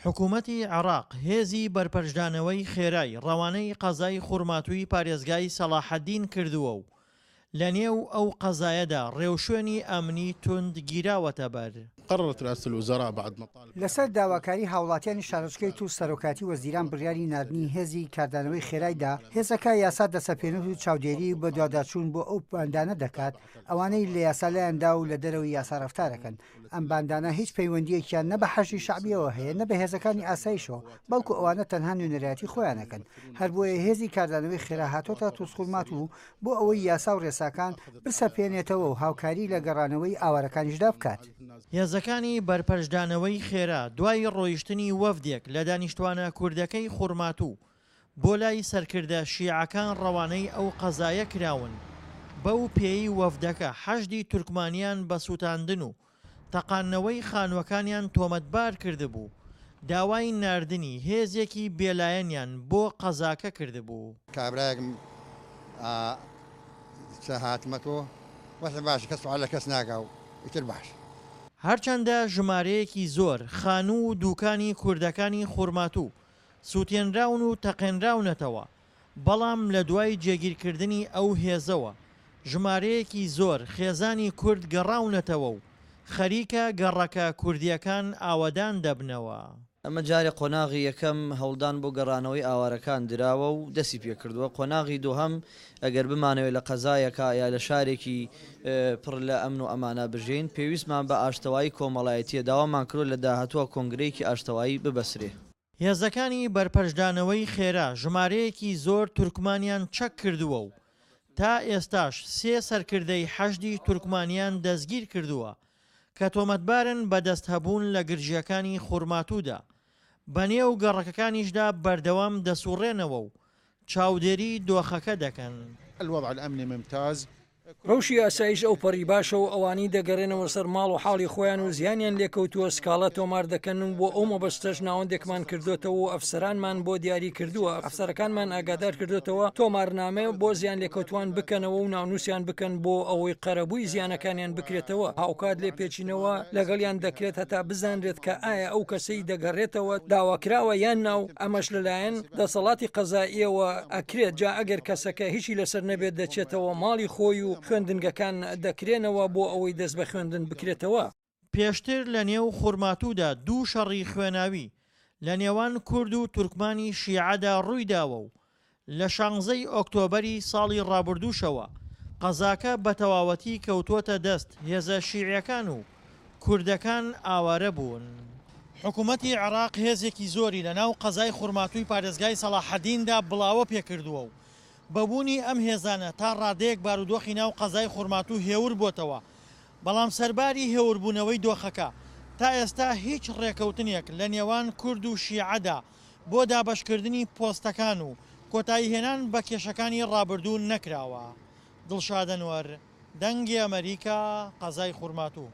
حکوومەتی عێراق هێزی بەرپەرشدانەوەی خێرای ڕەوانەی قەزای خوڕماتووی پارێزگای سەلاحەدین کردووە و لە نێو ئەو قەزایەدا ڕێوشوێنی ئەمنی توند گیراوەتە بەر. قررت رئاسة الوزراء بعد مطالب لەسەر داواکاری هاوڵاتیانی شارۆچکەی و سەرۆکاتی وەزیران بڕیاری نردنی هێزی کاردانەوەی خێرایدا هێزەکە یاسا دەسەپێنەوت و چاودێری بە دواداچوون بۆ ئەو باندانە دەکات ئەوانەی لە یاسالایاندا و لە دەرەوەی یاسا ڕەفتارەکەن. ئەم باندانە هیچ پەیوەندیەکیان نە بە حەشی شعبیەوە هەیە نە بە هێزەکانی ئاسایشەوە، بەڵکو ئەوانە تەنها نوێنەرایەتی خۆیانەکەن. هەر بۆیە هێزی کاردانەوەی خێرا هاتۆتە تووسخورمات و بۆ ئەوەی یاسا و ڕێساکان بسەپێنێتەوە و هاوکاری لە گەڕانەوەی ئاوارەکانیشدا بکات. هێزەکانی بەرپەرشدانەوەی خێرا دوای ڕۆیشتنی وەفدێک لە دانیشتوانە کوردەکەی خوڕماتوو بۆ لای سەرکردە شیعەکان ڕەوانەی ئەو قەزایە کراون. بەو پێی وەفدەکە حەشدی تورکمانیان بە سووتاندن و تەقانەوەی خانووەکانیان تۆمەتبار کردبوو. داوای ناردنی هێزێکی بێلایەنیان بۆ قەزاکە کردبوو. کابراەکم هاتمەتەوە وەسە باش کەس لە کەس ناگا و ئیتر باش. هەرچەندە ژمارەیەکی زۆر خانوو و دووکانی کوردەکانی خوڕماتوو سووتێنراون و تەقێنراونەتەوە، بەڵام لە دوای جێگیرکردنی ئەو هێزەوە ژمارەیەکی زۆر خێزانی کورد گەڕاونەتەوە و خەریکە گەڕەکە کوردیەکان ئاوەدان دەبنەوە. ئەمە جارێ قۆناغی یەکەم هەوڵدان بۆ گەڕانەوەی ئاوارەکان دراوە و دەستی پێکردووە. قۆناغی دووهەم ئەگەر بمانەوەی لە قەزایەکە یا لە شارێکی پڕ لە ئەمن و ئەمانە بژین، پێویستمان بە ئاشتەوایی کۆمەڵایەتیە داوامان کردو لە داهاتووە کۆنگرەیەکی ئاشتەوایی ببەسرێ. هێزەکانی بەرپەرشدانەوەی خێرا ژمارەیەکی زۆر تورکمانیان چەک کردووە و تا ئێستاش 3 سەرکردەی حەشدی تورکمانیان دەستگیر کردووە کە تۆمەتبارن بەدەست هەبوون لە گرژیەکانی خوڕماتوودا. بەنێو گەڕەکەکانیشدا بەردەوام دەسوڕێنەوە و چاودێری دۆخەکە دەکەن. الوضع الأمني ممتاز. ڕەوشی ئاسایش ئەو پەڕی باشە و ئەوانی دەگەڕێنەوە سەر ماڵ و حاڵی خۆیان و زیانیان لێکەوتووە سکاڵە تۆمار دەکەن و بۆ ئەو مەبەستەش ناوەندێکمان کردوتەوە و ئەفسەرانمان بۆ دیاری کردووە. ئەفسەرەکانمان ئاگادار کردوتەوە تۆمارنامە بۆ زیان لێکەوتوان بکەنەوە و ناونووسیان بکەن بۆ ئەوەی قەرەبووی زیانەکانیان بکرێتەوە. هاوکات لێ پێچینەوە لەگەڵیان دەکرێت هەتا بزانرێت کە ئایا ئەو کەسەی دەگەڕێتەوە داواکراوە یان ناو. ئەمەش لەلایەن دەسەڵاتی قەزاییەوە ئەکرێت. جا ئەگەر کەسەکە هیچی لەسەر نەبێت دەچێتەوە ماڵی خۆی و خوێندنگەکان دەکرێنەوە بۆ ئەوەی دەست بە خوێندن بکرێتەوە. پێشتر لە نێو خوڕماتوودا 2 شەڕی خوێناوی لە نێوان کورد و تورکمانی شیعەدا ڕوویداوە و لە 16 ئۆکتۆبەری ساڵی ڕابردووشەوە قەزاکە بە تەواوەتی کەوتووەتە دەست هێزە شیعیەکان و کوردەکان ئاوارە بوون. حکوومەتی عێراق هێزێکی زۆری لە ناو قەزای خوڕماتووی پارێزگای سەلاحەدیندا بڵاوە پێکردووە و بەبوونی ئەم هێزانە تا ڕادەیەک بارودۆخی ناو قەزای خوڕماتوو هێور بۆتەوە، بەڵام سەرباری هێوربوونەوەی دۆخەکە تا ئێستا هیچ ڕێکەوتنێک لە نێوان کورد و شیعەدا بۆ دابەشکردنی پۆستەکان و کۆتاییهێنان بە کێشەکانی ڕابردوو نەکراوە. دڵشاد ئەنوەر، دەنگی ئەمریکا، قەزای خوڕماتوو.